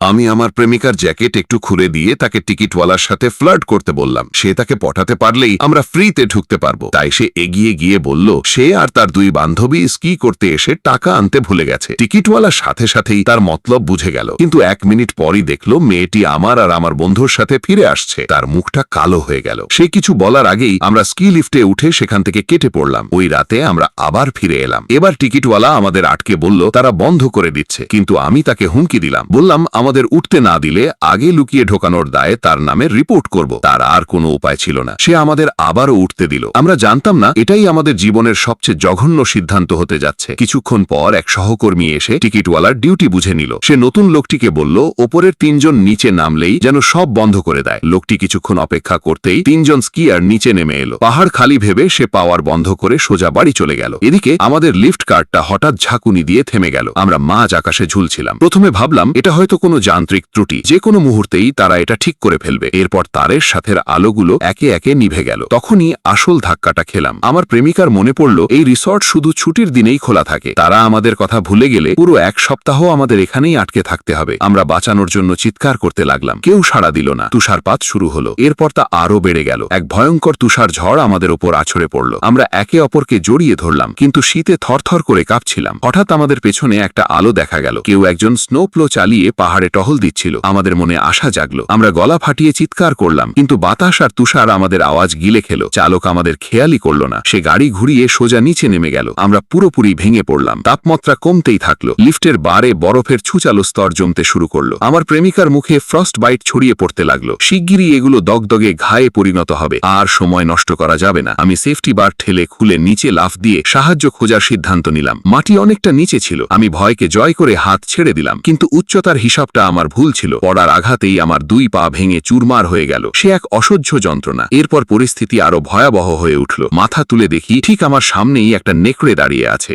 আমি আমার প্রেমিকার জ্যাকেট একটু খুলে দিয়ে তাকে টিকিটওয়ালার সাথে ফ্লার্ট করতে বললাম। সে তাকে পটাতে পারলেই আমরা ফ্রিতে ঢুকতে পারবো। তাই সে এগিয়ে গিয়ে বলল সে আর তার দুই বান্ধবী স্কি করতে এসে টাকা আনতে ভুলে গেছে। টিকিটওয়ালার সাথে সাথেই তার মতলব বুঝে গেল, কিন্তু 1 মিনিট পরই দেখলো মেয়েটি আমার আর আমার বন্ধুর সাথে ফিরে আসছে। তার মুখটা কালো হয়ে গেল। সে কিছু বলার আগেই আমরা স্কি লিফটে উঠে সেখান থেকে কেটে পড়লাম। ওই রাতে আমরা আবার ফিরে এলাম। এবার টিকিটওয়ালা আমাদের আটকে বলল তারা বন্ধ করে দিচ্ছে, কিন্তু আমি তাকে হুমকি দিলাম। বললাম আমাদের উঠতে না দিলে আগে লুকিয়ে ঢোকানোর দায়ে তার নামে রিপোর্ট করব। তার আর কোনো উপায় ছিল না। সে আমাদের আবারও উঠতে দিল। আমরা জানতাম না এটাই আমাদের জীবনের সবচেয়ে জঘন্য সিদ্ধান্ত হতে যাচ্ছে। কিছুক্ষণ পর এক সহকর্মী এসে টিকিটওয়ালার ডিউটি বুঝে নিল। সে নতুন লোকটিকে বলল ওপরের 3 জন নিচে নামলেই যেন সব বন্ধ করে দেয়। লোকটি কিছুক্ষণ অপেক্ষা করতেই 3 জন স্কিয়ার নিচে নেমে এলো। পাহাড় খালি ভেবে সে পাওয়ার বন্ধ করে সোজা বাড়ি চলে গেল। এদিকে আমাদের লিফট কার্টটা হঠাৎ ঝাঁকুনি দিয়ে থেমে গেল। আমরা মাঝ আকাশে ঝুলছিলাম। প্রথমে ভাবলাম এটা হয়তো কোনো যান্ত্রিক ত্রুটি, যে কোনো মুহূর্তেই তারা এটা ঠিক করে ফেলবে। এরপর তারের সাথের আলোগুলো একে একে নিভে গেল। তখনই আসল ধাক্কাটা খেলাম। আমার প্রেমিকার মনে পড়ল এই রিসর্ট শুধু ছুটির দিনেই খোলা থাকে। তারা আমাদের কথা ভুলে গেলে পুরো 1 সপ্তাহ আমাদের এখানেই আটকে থাকতে হবে। আমরা বাঁচানোর জন্য চিৎকার করতে লাগলাম। কেউ সাড়া দিল না। তুষারপাত শুরু হলো। এরপর তা আরো বেড়ে গেল। এক ভয়ঙ্কর তুষার ঝড় আমাদের ওপর আছড়ে পড়ল। আমরা একে অপরকে জড়িয়ে ধরলাম, কিন্তু শীতে থরথর করে কাঁপছিলাম। হঠাৎ আমাদের পেছনে একটা আলো দেখা গেল। কেউ একজন স্নো প্লো চালিয়ে পাহাড়ে টহল দিচ্ছিল। আমাদের মনে আশা জাগলো। আমরা গলা ফাটিয়ে চিৎকার করলাম, কিন্তু বাতাস আর তুষার আমাদের আওয়াজ গিলে খেল। চালক আমাদের খেয়ালই করল না। সে গাড়ি ঘুরিয়ে সোজা নিচে নেমে গেল। আমরা পুরোপুরি ভেঙে পড়লাম। তাপমাত্রা কমতেই থাকলো। লিফটের বারে বরফের ছুচালো স্তর জমতে শুরু করলো। আমার প্রেমিকার মুখে ফ্রস্ট বাইট ছড়িয়ে পড়তে লাগলো। শিগগিরই এগুলো দগদগে ঘায়ে পরিণত হবে। আর সময় নষ্ট করা যাবে না। আমি সেফটি বার ঠেলে খুলে নিচে লাফ দিয়ে সাহায্য খোঁজার সিদ্ধান্ত নিলাম। মাটি অনেকটা নিচে ছিল। আমি ভয়কে জয় করে হাত ছেড়ে দিলাম, কিন্তু উচ্চতার হিসাবটা আমার ভুল ছিল। পড়ার আঘাতেই আমার 2 পা ভেঙে চুরমার হয়ে গেল। সে এক অসহ্য যন্ত্রণা। এরপর পরিস্থিতি আরো ভয়াবহ হয়ে উঠল। মাথা তুলে দেখি ঠিক আমার সামনেই একটা নেকড়ে দাঁড়িয়ে আছে।